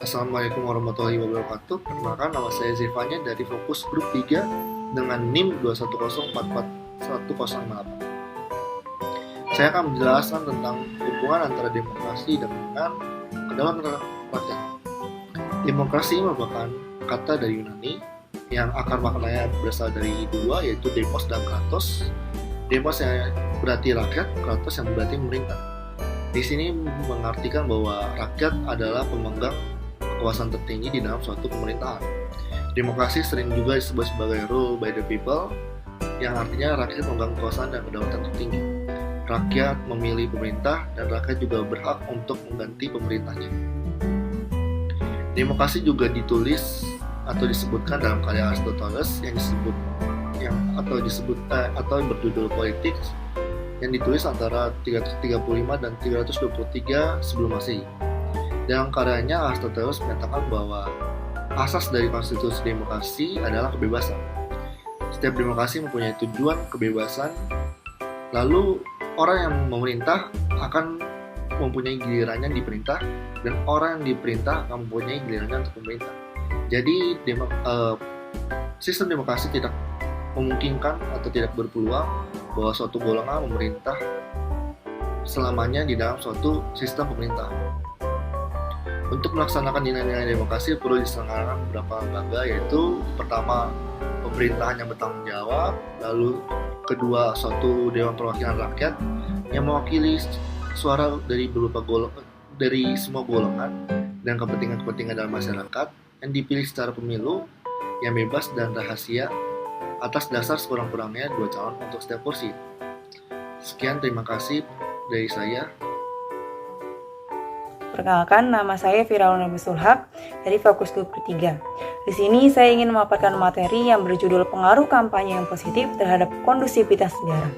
Assalamualaikum warahmatullahi wabarakatuh. Perkenalkan, nama saya Zevanya dari Fokus Grup 3 dengan NIM 210441108. Saya akan menjelaskan tentang hubungan antara demokrasi dengan kedaulatan rakyat. Demokrasi merupakan kata dari Yunani yang akar maknanya berasal dari dua, yaitu demos dan kratos. Demos yang berarti rakyat, kratos yang berarti pemerintah. Di sini mengartikan bahwa rakyat adalah pemegang kekuasaan tertinggi di dalam suatu pemerintahan. Demokrasi sering juga disebut sebagai rule by the people, yang artinya rakyat memegang kekuasaan dan kedaulatan tertinggi. Rakyat memilih pemerintah dan rakyat juga berhak untuk mengganti pemerintahnya. Demokrasi juga ditulis atau disebutkan dalam karya Aristoteles atau berjudul Politik, yang ditulis antara 335 dan 323 sebelum Masehi. Dalam karyanya, Aristoteles menyatakan bahwa asas dari konstitusi demokrasi adalah kebebasan. Setiap demokrasi mempunyai tujuan kebebasan, lalu orang yang memerintah akan mempunyai gilirannya diperintah, dan orang yang diperintah akan mempunyai gilirannya untuk memerintah. Jadi sistem demokrasi tidak memungkinkan atau tidak berpeluang bahwa suatu golongan memerintah selamanya di dalam suatu sistem pemerintahan. Untuk melaksanakan nilai-nilai demokrasi perlu diselenggarakan beberapa lembaga, yaitu pertama, pemerintahan yang bertanggung jawab, lalu kedua, suatu dewan perwakilan rakyat yang mewakili suara dari semua golongan dan kepentingan-kepentingan dalam masyarakat, yang dipilih secara pemilu yang bebas dan rahasia atas dasar sekurang-kurangnya 2 calon untuk setiap kursi. Sekian, terima kasih dari saya. Perkenalkan, nama saya Firaun Nabi Sulhak dari Fokus Grup 3. Di sini saya ingin memaparkan materi yang berjudul pengaruh kampanye yang positif terhadap kondusivitas negara.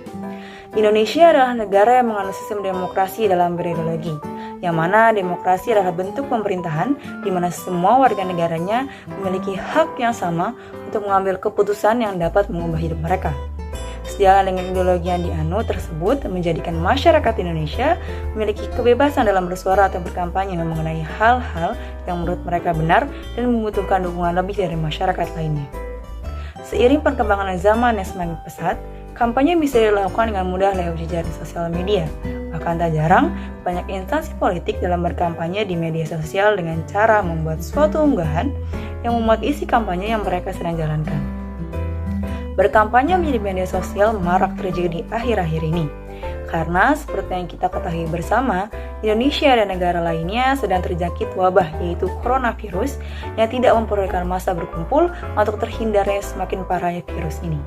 Indonesia adalah negara yang menganut sistem demokrasi dalam berideologi, yang mana demokrasi adalah bentuk pemerintahan di mana semua warga negaranya memiliki hak yang sama untuk mengambil keputusan yang dapat mengubah hidup mereka. Sejalan dengan ideologi yang dianut tersebut menjadikan masyarakat Indonesia memiliki kebebasan dalam bersuara atau berkampanye mengenai hal-hal yang menurut mereka benar dan membutuhkan dukungan lebih dari masyarakat lainnya. Seiring perkembangan zaman yang semakin pesat, kampanye bisa dilakukan dengan mudah lewat jejaring sosial media. Bahkan tak jarang, banyak instansi politik dalam berkampanye di media sosial dengan cara membuat suatu unggahan yang memuat isi kampanye yang mereka sedang jalankan. Berkampanye menjadi media sosial marak terjadi akhir-akhir ini. Karena seperti yang kita ketahui bersama, Indonesia dan negara lainnya sedang terjangkit wabah, yaitu coronavirus, yang tidak memperbolehkan massa berkumpul untuk terhindarnya semakin parahnya virus ini.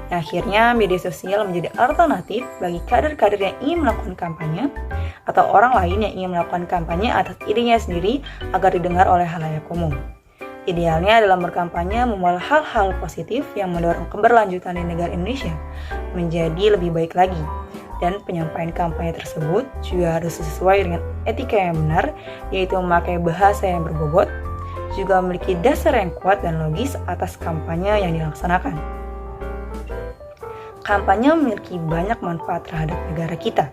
Akhirnya, media sosial menjadi alternatif bagi kader-kader yang ingin melakukan kampanye atau orang lain yang ingin melakukan kampanye atas idenya sendiri agar didengar oleh halayak umum. Idealnya dalam berkampanye membawa hal-hal positif yang mendorong keberlanjutan di negara Indonesia menjadi lebih baik lagi. Dan penyampaian kampanye tersebut juga harus sesuai dengan etika yang benar, yaitu memakai bahasa yang berbobot, juga memiliki dasar yang kuat dan logis atas kampanye yang dilaksanakan. Kampanye memiliki banyak manfaat terhadap negara kita.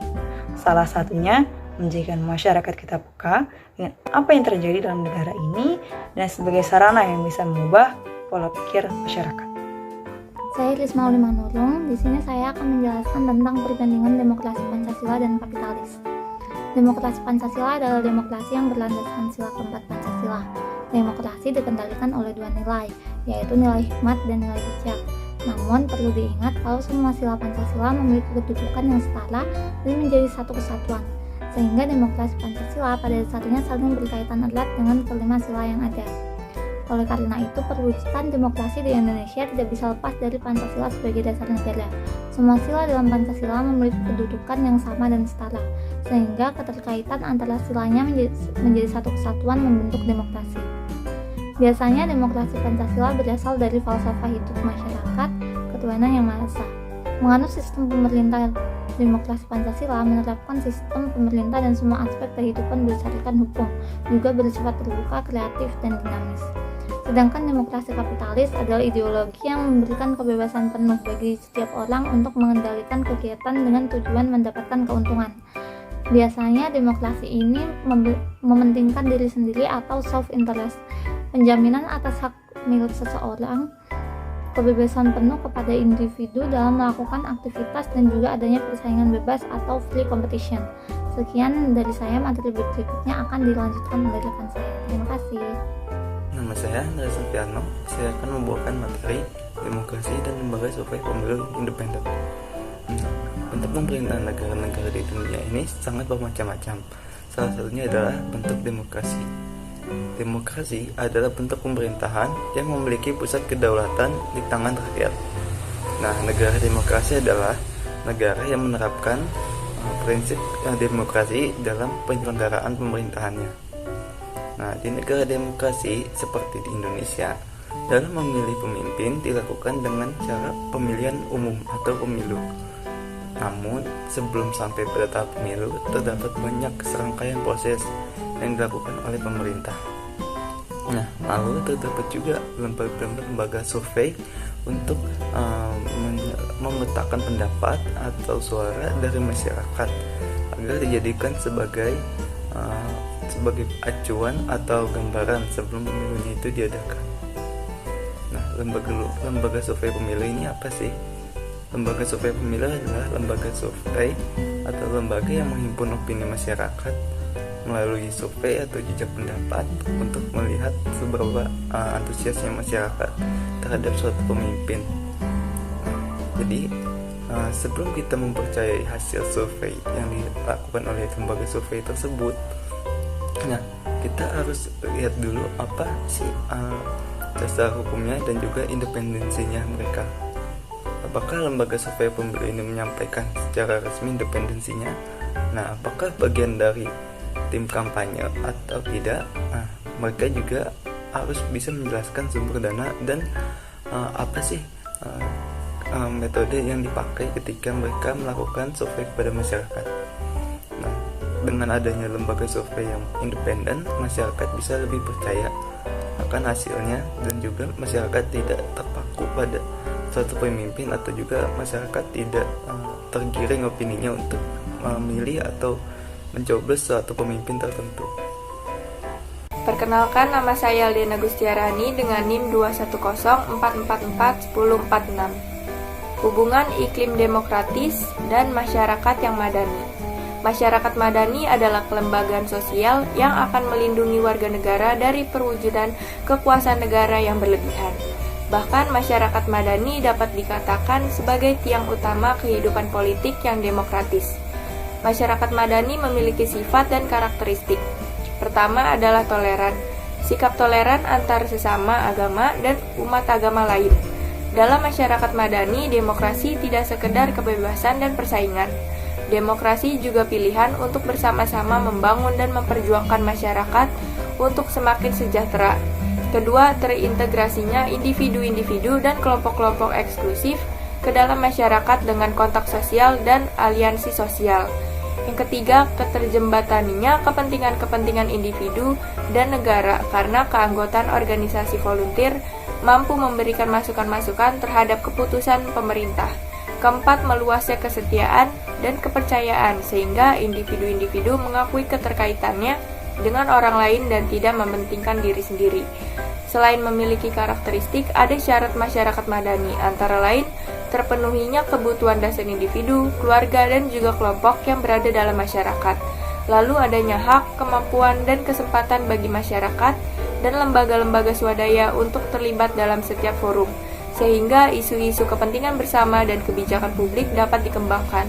Salah satunya menjadikan masyarakat kita peka dengan apa yang terjadi dalam negara ini dan sebagai sarana yang bisa mengubah pola pikir masyarakat. Saya Risma Ulima Nurung. Di sini saya akan menjelaskan tentang perbandingan demokrasi Pancasila dan kapitalis. Demokrasi Pancasila adalah demokrasi yang berlandaskan sila keempat Pancasila. Demokrasi dikendalikan oleh 2 nilai, yaitu nilai hikmat dan nilai bijak. Namun perlu diingat kalau semua sila Pancasila memiliki kedudukan yang setara dan menjadi satu kesatuan, sehingga demokrasi Pancasila pada dasarnya saling berkaitan erat dengan kelima sila yang ada. Oleh karena itu, perwujudan demokrasi di Indonesia tidak bisa lepas dari Pancasila sebagai dasar negara. Semua sila dalam Pancasila memiliki kedudukan yang sama dan setara, sehingga keterkaitan antara silanya menjadi satu kesatuan membentuk demokrasi. Biasanya demokrasi Pancasila berasal dari falsafah hidup masyarakat, ketuhanan yang Maha Esa. Menganut sistem pemerintah, demokrasi Pancasila menerapkan sistem pemerintah dan semua aspek kehidupan berdasarkan hukum, juga bersifat terbuka, kreatif, dan dinamis. Sedangkan demokrasi kapitalis adalah ideologi yang memberikan kebebasan penuh bagi setiap orang untuk mengendalikan kegiatan dengan tujuan mendapatkan keuntungan. Biasanya demokrasi ini mementingkan diri sendiri atau self-interest, penjaminan atas hak milik seseorang, kebebasan penuh kepada individu dalam melakukan aktivitas, dan juga adanya persaingan bebas atau free competition. Sekian dari saya, materi berikutnya akan dilanjutkan oleh rekan saya. Terima kasih. Nama saya Andreas Sofiano. Saya akan membawakan materi demokrasi dan lembaga survei pemilu independen. Bentuk pemerintahan negara-negara di dunia ini sangat bermacam-macam. Salah satunya adalah bentuk demokrasi. Demokrasi adalah bentuk pemerintahan yang memiliki pusat kedaulatan di tangan rakyat. Nah, negara demokrasi adalah negara yang menerapkan prinsip demokrasi dalam penyelenggaraan pemerintahannya. Nah, di negara demokrasi seperti di Indonesia, dalam memilih pemimpin dilakukan dengan cara pemilihan umum atau pemilu. Namun, sebelum sampai pada tahap pemilu, terdapat banyak serangkaian proses yang dilakukan oleh pemerintah. Nah, lalu terdapat juga lembaga survei untuk memetakan pendapat atau suara dari masyarakat agar dijadikan sebagai acuan atau gambaran sebelum pemilunya itu diadakan. Nah, lembaga survei pemilu ini apa sih? Lembaga survei pemilu adalah lembaga survei atau lembaga yang menghimpun opini masyarakat melalui survei atau jejak pendapat untuk melihat seberapa antusiasnya masyarakat terhadap suatu pemimpin. Jadi, sebelum kita mempercayai hasil survei yang dilakukan oleh lembaga survei tersebut, nah, kita harus lihat dulu apa sih dasar hukumnya dan juga independensinya mereka. Apakah lembaga survei pemilu ini menyampaikan secara resmi independensinya? Nah, apakah bagian dari tim kampanye atau tidak? Nah, mereka juga harus bisa menjelaskan sumber dana dan apa sih metode yang dipakai ketika mereka melakukan survei kepada masyarakat. Nah, dengan adanya lembaga survei yang independen, masyarakat bisa lebih percaya akan hasilnya dan juga masyarakat tidak terpaku pada suatu pemimpin atau juga masyarakat tidak tergiring opininya untuk memilih atau mencoblos suatu pemimpin tertentu. Perkenalkan, nama saya Aldena Gustiarani dengan NIM 210444146. Hubungan iklim demokratis dan masyarakat yang madani. Masyarakat madani adalah kelembagaan sosial yang akan melindungi warga negara dari perwujudan kekuasaan negara yang berlebihan. Bahkan masyarakat madani dapat dikatakan sebagai tiang utama kehidupan politik yang demokratis. Masyarakat madani memiliki sifat dan karakteristik. Pertama adalah toleran. Sikap toleran antar sesama agama dan umat agama lain. Dalam masyarakat madani, demokrasi tidak sekedar kebebasan dan persaingan. Demokrasi juga pilihan untuk bersama-sama membangun dan memperjuangkan masyarakat untuk semakin sejahtera. Kedua, terintegrasinya individu-individu dan kelompok-kelompok eksklusif ke dalam masyarakat dengan kontak sosial dan aliansi sosial. Yang ketiga, keterjembataninya kepentingan-kepentingan individu dan negara karena keanggotaan organisasi volunteer mampu memberikan masukan-masukan terhadap keputusan pemerintah. Keempat, meluasnya kesetiaan dan kepercayaan sehingga individu-individu mengakui keterkaitannya dengan orang lain dan tidak mementingkan diri sendiri. Selain memiliki karakteristik, ada syarat masyarakat madani, antara lain terpenuhinya kebutuhan dasar individu, keluarga, dan juga kelompok yang berada dalam masyarakat. Lalu adanya hak, kemampuan, dan kesempatan bagi masyarakat dan lembaga-lembaga swadaya untuk terlibat dalam setiap forum, sehingga isu-isu kepentingan bersama dan kebijakan publik dapat dikembangkan.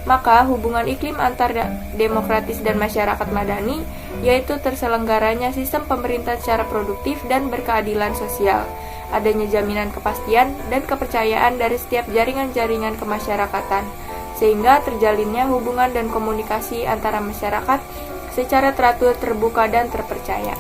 Maka hubungan iklim antar demokratis dan masyarakat madani yaitu terselenggaranya sistem pemerintah secara produktif dan berkeadilan sosial, adanya jaminan kepastian dan kepercayaan dari setiap jaringan-jaringan kemasyarakatan, sehingga terjalinnya hubungan dan komunikasi antara masyarakat secara teratur, terbuka, dan terpercaya.